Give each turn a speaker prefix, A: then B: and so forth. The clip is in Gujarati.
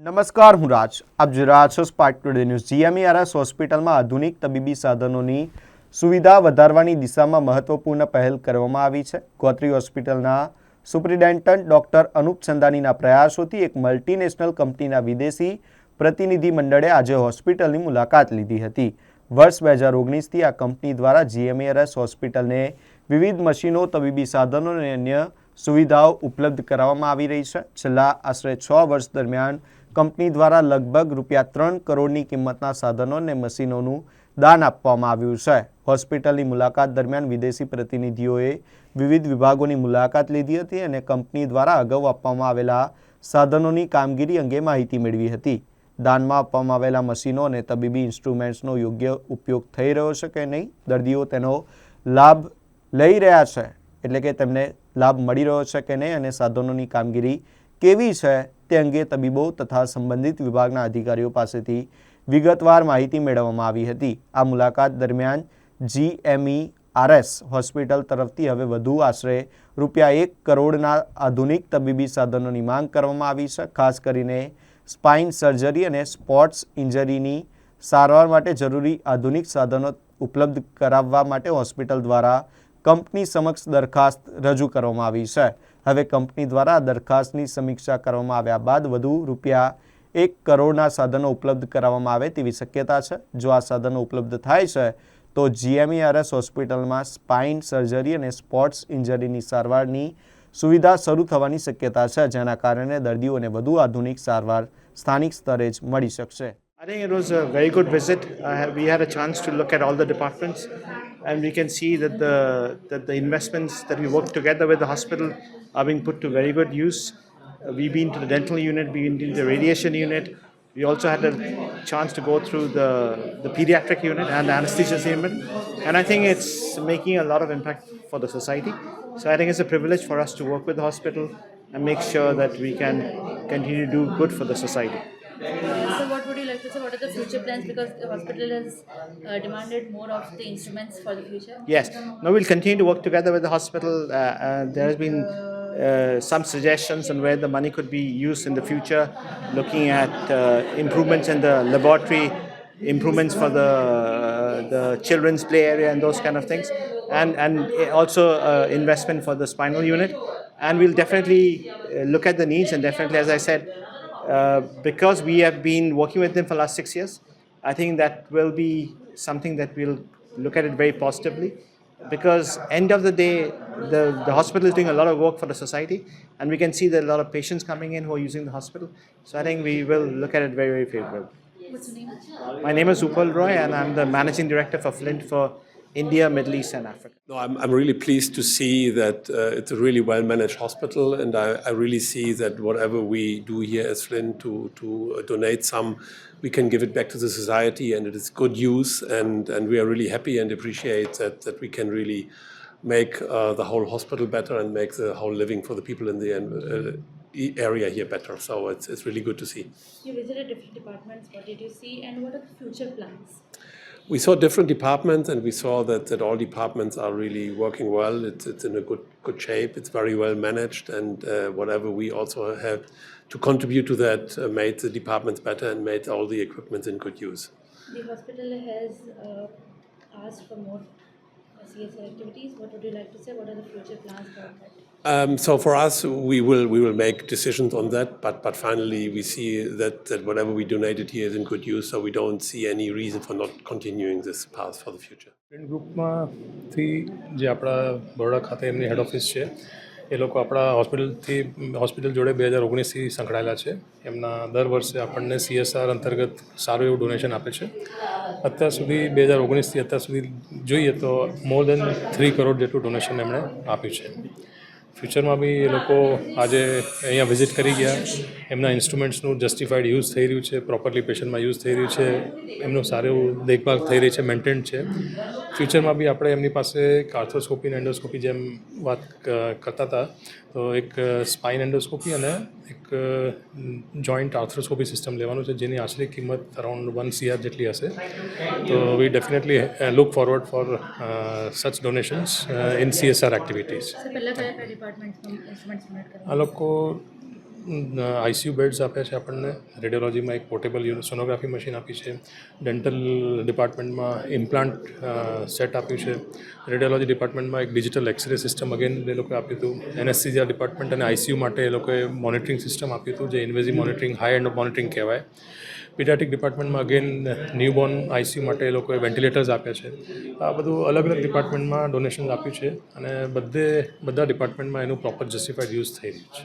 A: નમસ્કાર, હું રાજ. આપ જોઈ રહ્યા છો સ્પાર્ક ટુડે ન્યૂઝ. જીએમઈઆરએસ હોસ્પિટલમાં આધુનિક તબીબી સાધનોની સુવિધા વધારવાની દિશામાં મહત્વપૂર્ણ પહેલ કરવામાં આવી છે. ગોત્રી હોસ્પિટલના સુપ્રિન્ટેન્ડન્ટ ડોક્ટર અનુપ ચંદાનીના પ્રયાસોથી એક મલ્ટીનેશનલ કંપનીના વિદેશી પ્રતિનિધિ મંડળે આજે હોસ્પિટલની મુલાકાત લીધી હતી. વર્ષ 2019થી આ કંપની દ્વારા જીએમઈઆરએસ હોસ્પિટલને વિવિધ મશીનો, તબીબી સાધનો અને અન્ય સુવિધાઓ ઉપલબ્ધ કરાવવામાં આવી રહી છે. છેલ્લા આશરે 6 વર્ષ દરમિયાન કંપની દ્વારા લગભગ ₹3 કરોડની કિંમતના સાધનો અને મશીનોનું દાન આપવામાં આવ્યું છે. હોસ્પિટલની મુલાકાત દરમિયાન વિદેશી પ્રતિનિધિઓએ વિવિધ વિભાગોની મુલાકાત લીધી હતી અને કંપની દ્વારા અગાઉ આપવામાં આવેલા સાધનોની કામગીરી અંગે માહિતી મેળવી હતી. દાનમાં આપવામાં આવેલા મશીનો અને તબીબી ઇન્સ્ટ્રુમેન્ટ્સનો યોગ્ય ઉપયોગ થઈ રહ્યો છે કે નહીં, દર્દીઓ તેનો લાભ લઈ રહ્યા છે, એટલે કે તેમને લાભ મળી રહ્યો છે કે નહીં, અને સાધનોની કામગીરી કેવી છે તે અંગે તબીબો તથા સંબંધિત વિભાગના અધિકારીઓ પાસેથી વિગતવાર માહિતી મેળવવામાં આવી હતી. આ મુલાકાત દરમિયાન જીએમઈઆરએસ હોસ્પિટલ તરફથી હવે વધુ આશરે ₹1 કરોડના આધુનિક તબીબી સાધનોની માંગ કરવામાં આવી છે. ખાસ કરીને સ્પાઇન સર્જરી અને સ્પોર્ટ્સ ઇન્જરીની સારવાર માટે જરૂરી આધુનિક સાધનો ઉપલબ્ધ કરાવવા માટે હોસ્પિટલ દ્વારા કંપની સમક્ષ દરખાસ્ત રજૂ કરવામાં આવી છે. હવે કંપની દ્વારા દરખાસ્તની સમીક્ષા કરવામાં આવ્યા બાદ વધુ ₹1 કરોડના સાધનો ઉપલબ્ધ કરાવવામાં આવે તેવી શક્યતા છે. જો આ સાધનો ઉપલબ્ધ થાય છે તો જીએમઈઆરએસ હોસ્પિટલમાં સ્પાઇન સર્જરી અને સ્પોર્ટ્સ ઇન્જરીની સારવારની સુવિધા શરૂ થવાની શક્યતા છે, જેના કારણે દર્દીઓને વધુ આધુનિક સારવાર સ્થાનિક સ્તરે જ મળી શકશે.
B: I think it was a very good visit. We had a chance to look at all the departments, and we can see that the investments that we work together with the hospital are being put to very good use. We've been to the dental unit, we've been to the radiation unit. We also had a chance to go through the pediatric unit and the anesthesia unit, and I think it's making a lot of impact for the society. So I think it's a privilege for us to work with the hospital and make sure that we can continue to do good for the society.
C: So what would you like to say? What are the future plans? Because the hospital has demanded more of the instruments for the future.
B: Yes. No, we'll continue to work together with the hospital. There has been some suggestions on where the money could be used in the future, looking at improvements in the laboratory, improvements for the children's play area and those kind of things, and also investment for the spinal unit. And we'll definitely look at the needs, and definitely, as I said, because we have been working with them for the last 6 years, I think that will be something that we'll look at it very positively, because end of the day, the hospital is doing a lot of work for the society, and we can see that a lot of patients coming in who are using the hospital. So I think we will look at it very, very favorably.
C: What's your name?
B: My name is Upal Roy, and I'm the managing director for Flint for India, Middle East, and Africa.
D: No, I'm really pleased to see that it's a really well-managed hospital, and I really see that whatever we do here as Flint to donate some, we can give it back to the society, and it is good use, and we are really happy and appreciate that we can really make the whole hospital better and make the whole living for the people in the area here better. So it's really good to see.
C: You visited different departments. What did you see, and what are the future plans?
D: We saw different departments, and we saw that all departments are really working well. It's in a good shape. It's very well managed, and whatever we also have to contribute to that made the departments better and made all the equipment in good use.
C: The hospital has asked for more CSR activities. What would you like to say? What are the future plans for that?
D: So for us, we will make decisions on that, but finally we see that whatever we donated here is in good use, so we don't see any reason for not continuing this path for the future.
E: Friend ગ્રુપમાંથી જે આપણા બરોડા ખાતે એમની હેડ ઓફિસ છે, એ લોકો આપણા હોસ્પિટલ જોડે 2019થી સંકળાયેલા છે. એમના દર વર્ષે આપણને CSR અંતર્ગત સારું એવું ડોનેશન આપે છે. અત્યાર સુધી 2019થી અત્યાર સુધી જોઈએ તો મોર દેન 3 કરોડ જેટલું ડોનેશન એમણે આપ્યું છે. ફ્યુચરમાં બી એ લોકો આજે અહીંયા વિઝિટ કરી ગયા. એમના ઇન્સ્ટ્રુમેન્ટ્સનું જસ્ટિફાઈડ યુઝ થઈ રહ્યું છે, પ્રોપરલી પેશન્ટમાં યુઝ થઈ રહ્યું છે, એમનું સારું દેખભાળ થઈ રહી છે, મેન્ટેન છે. ફ્યુચરમાં બી આપણે એમની પાસે આર્થ્રોસ્કોપી અને એન્ડોસ્કોપી જેમ વાત કરતા હતા, તો એક સ્પાઇન એન્ડોસ્કોપી અને એક જોઈન્ટ આર્થ્રોસ્કોપી સિસ્ટમ લેવાનું છે, જેની આશરે કિંમત અરાઉન્ડ 1 CR જેટલી હશે. તો we definitely look forward for such donations in CSR activities.
C: પહેલાં કયા ડિપાર્ટમેન્ટ્સમાં ઇન્સ્ટ્રુમેન્ટ્સ ડોનેટ
E: આ લોકો આઈસીયુ બેડ્સ આપ્યા છે આપણને, રેડિયોલોજીમાં એક પોર્ટેબલ સોનોગ્રાફી મશીન આપી છે, ડેન્ટલ ડિપાર્ટમેન્ટમાં ઇમ્પ્લાન્ટ સેટ આપ્યું છે, રેડિયોલોજી ડિપાર્ટમેન્ટમાં એક ડિજિટલ એક્સરે સિસ્ટમ અગેન એ લોકોએ આપ્યું હતું, એનેસ્થેસિયા ડિપાર્ટમેન્ટ અને આઈસીયુ માટે એ લોકોએ મોનિટરિંગ સિસ્ટમ આપ્યું હતું, જે invasive monitoring, high and monitoring કહેવાય. પીડિયાટ્રિક ડિપાર્ટમેન્ટમાં અગેન ન્યૂબોર્ન આઈસીયુ માટે એ લોકોએ વેન્ટિલેટર્સ આપ્યા છે. આ બધું અલગ અલગ ડિપાર્ટમેન્ટમાં ડોનેશન આપ્યું છે અને બધા ડિપાર્ટમેન્ટમાં એનું પ્રોપર જસ્ટિફાઈડ યુઝ થઈ રહ્યું છે.